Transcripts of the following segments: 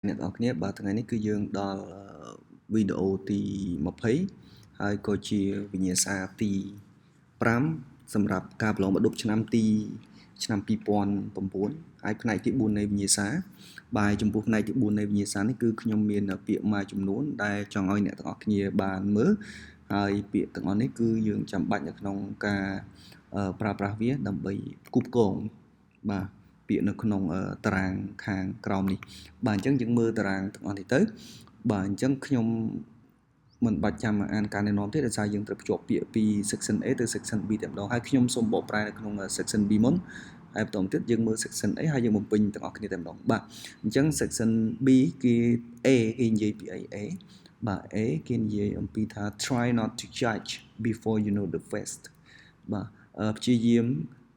អ្នកទាំងអស់គ្នាបាទថ្ងៃនេះគឺយើងដល់វីដេអូទី20ហើយក៏ជាវិញ្ញាសាទី5សម្រាប់ការប្រឡងបដប់ឆ្នាំ2009ហើយផ្នែកទី4នៃវិញ្ញាសាបាទចំពោះផ្នែកទី4នៃវិញ្ញាសានេះគឺខ្ញុំមានពាក្យមួយចំនួនដែលចង់ឲ្យអ្នកទាំងអស់គ្នាបានមើលហើយពាក្យទាំងអស់នេះគឺយើងចាំបាច់នៅក្នុងការប្រើប្រាស់វាដើម្បីផ្គូផ្គងបាទពាក្យនៅក្នុងតារាងខាងក្រោមនេះបាទអញ្ចឹងយើងមើលតារាងទាំងអស់នេះទៅបាទអញ្ចឹងខ្ញុំមិនបាច់ចាំអានការណែនាំទេដោយសារយើងត្រូវភ្ជាប់ពាក្យពី section A ទៅ section B តែម្ដងហើយខ្ញុំសូមបកប្រែនៅក្នុង section B មុនហើយបន្តទៀតយើងមើល section A ហើយយើងបំពេញទាំងអស់គ្នាតែម្ដងបាទអញ្ចឹង section B គឺ A គេនិយាយពីអី A បាទ A គេនិយាយអំពីថា try not to judge before you know the facts បាទព្យាយាម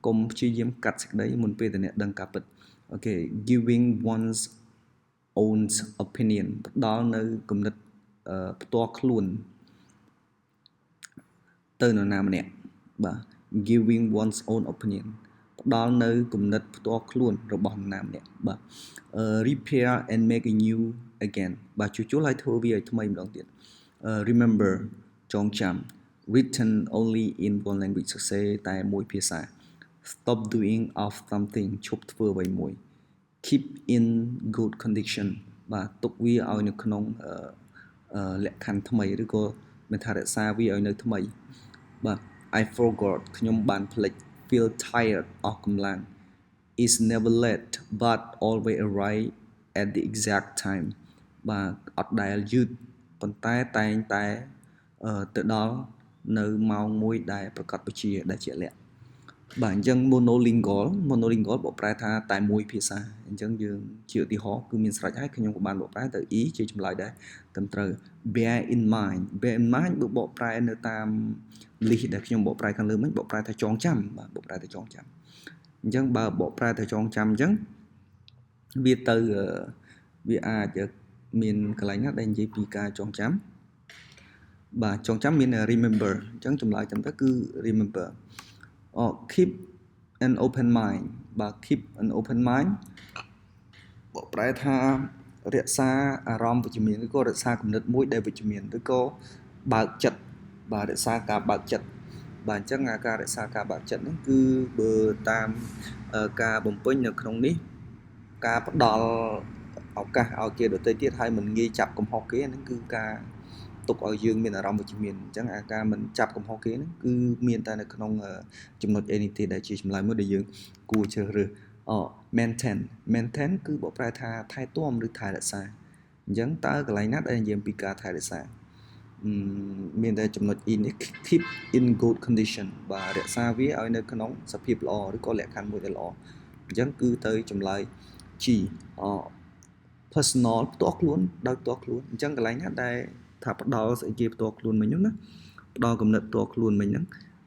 កុំព្យាយាមកាត់សេចក្តីមុនពេលដែលអ្នកដឹងការពិតអូខេ giving one's own opinion ផ្ដល់នៅគំនិតផ្ទាល់ខ្លួនទៅនរណាម្នាក់បាទ giving one's own opinion ផ្ដល់នៅគំនិតផ្ទាល់ខ្លួនរបស់នរណាម្នាក់បាទ repair and make it new again បាទជួសជុលហើយធ្វើវាឲ្យថ្មីម្ដងទៀត remember ចងចាំ written only in one language សរសេរតែមួយភាសា stop doing of something ឈប់ធ្វើអ្វីមួយ keep in good condition បាទទុកវាឲ្យនៅក្នុងលក្ខខណ្ឌថ្មីឬក៏មានថារក្សាវាឲ្យនៅថ្មីបាទ I forgot ខ្ញុំបានភ្លេច feel tired អស់កម្លាំង is never late but always arrive at the exact time បាទអត់ដែលយឺតប៉ុន្តែតែងតែទៅដល់នៅម៉ោងមួយដែលប្រកាសពជាដែលជាក់លាក់បាទអញ្ចឹង monolingual បកប្រែថាតែមួយភាសាអញ្ចឹងយើងជាឧទាហរណ៍គឺមានស្រេចហើយខ្ញុំក៏បានបកប្រែទៅ E ជាចម្លើយដែរត្រឹមត្រូវ bear in mind បើបកប្រែនៅតាម list ដែលខ្ញុំបកប្រែខាងលើមិញបកប្រែថាចងចាំបាទបកប្រែថាចងចាំអញ្ចឹងបើបកប្រែថាចងចាំអញ្ចឹងវាអាចមានកន្លែងណាដែលនិយាយពីការចងចាំបាទចងចាំមាន remember អញ្ចឹងចម្លើយត្រឹមត្រូវគឺ remember keep an open mind បាទ keep an open mind បកប្រែថារក្សាអារម្មណ៍វិជ្ជមានឬក៏រក្សាគំនិតមួយដែលវិជ្ជមានឬក៏បើកចិត្តបាទរក្សាការបើកចិត្តបាទអញ្ចឹងការរក្សាការបើកចិត្តហ្នឹងគឺបើតាមការបំពេញនៅក្នុងនេះការផ្ដល់ឱកាសឲ្យគេដទៃទៀតហើយមិនងាយចាប់កំហុសគេហ្នឹងគឺការទុកឲ្យយើងមានអារម្មណ៍វិជ្ជមានអញ្ចឹងការមិនចាប់កំហុសគេហ្នឹងគឺមានតែនៅក្នុងចំណុច anything ដែលជាចម្លើយមួយដែលយើងគួរជ្រើសរើសmaintain គឺបកប្រែថាថែទាំឬថែរក្សាអញ្ចឹងតើកន្លែងណាដែលនិយាយអំពីការថែរក្សាមានតែចំណុច in keep in good condition បាទរក្សាវាឲ្យនៅក្នុងសភាពល្អឬក៏លក្ខខណ្ឌមួយដែលល្អអញ្ចឹងគឺទៅចម្លើយ G personal ផ្ទាល់ខ្លួនដោយផ្ទាល់ខ្លួនអញ្ចឹងកន្លែងណាដែលថាផ្ដល់ស្អីគេផ្ទាល់ខ្លួនមិញហ្នឹងណាផ្ដល់គំនិតផ្ទាល់ខ្លួនមិញហ្នឹង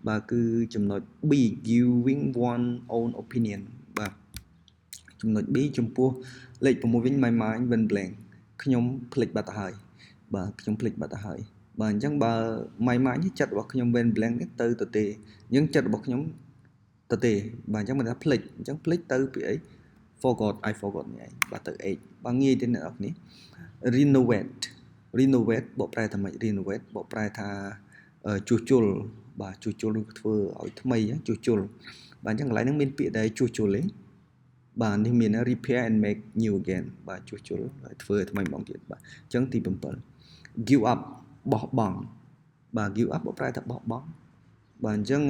បាទគឺចំណុច B giving one own opinion បាទចំណុច B ចំពោះលេខ6វិញ my mind went blank ខ្ញុំភ្លេចបាត់ទៅហើយបាទខ្ញុំភ្លេចបាត់ទៅហើយបាទអញ្ចឹងបើ my mind ចិត្តរបស់ខ្ញុំ went blank ទៅទទេអញ្ចឹងចិត្តរបស់ខ្ញុំទទេបាទអញ្ចឹងមិនថាភ្លេចអញ្ចឹងភ្លេចទៅពីអី forgot I forgot នេះឯងបាទទៅ H បាទងាយទេអ្នកនរគ្នា renovate បកប្រែថាម៉េច renovate បកប្រែថាជួសជុលបាទជួសជុលឬធ្វើឲ្យថ្មីជួសជុលបាទអញ្ចឹងកន្លែងហ្នឹងមានពាក្យដែលជួសជុលទេបាទនេះមាន repair and make new again បាទជួសជុលហើយធ្វើឲ្យថ្មីម្ដងទៀតបាទអញ្ចឹងទី7 give up បោះបង់បាទ give up បកប្រែថាបោះបង់បាទអញ្ចឹង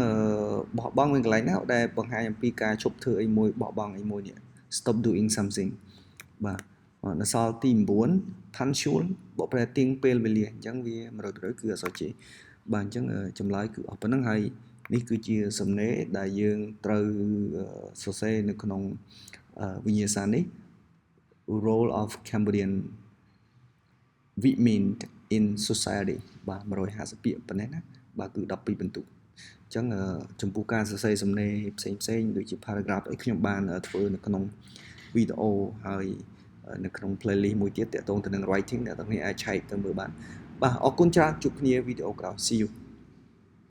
បោះបង់មានកន្លែងណាដែលបង្ហាញអំពីការឈប់ធ្វើអីមួយបោះបង់អីមួយនេះ stop doing something បាទនៅសល់ទី9 punctual បកប្រែទៀងពេលវេលាអញ្ចឹងវា 100% គឺអក្សរ J បាទអញ្ចឹងចម្លើយគឺអស់ប៉ុណ្្នឹងហើយនេះគឺជាសំណេរដែលយើងត្រូវសរសេរនៅក្នុងវិញ្ញាសានេះ role of Cambodian women in society បាទ150ពាក្យប៉ុណ្ណេះណាបាទគឺ12បន្ទុកអញ្ចឹងចំពោះការសរសេរសំណេរផ្សេងដូចជា paragraph អីខ្ញុំបានធ្វើនៅក្នុងវីដេអូហើយនៅក្នុង playlist មួយទៀតទាក់ទងទៅនឹង writing អ្នកទាំងនេះអាចឆែកទៅមើលបានបាទអរគុណច្រើនជួបគ្នាវីដេអូក្រោយ see you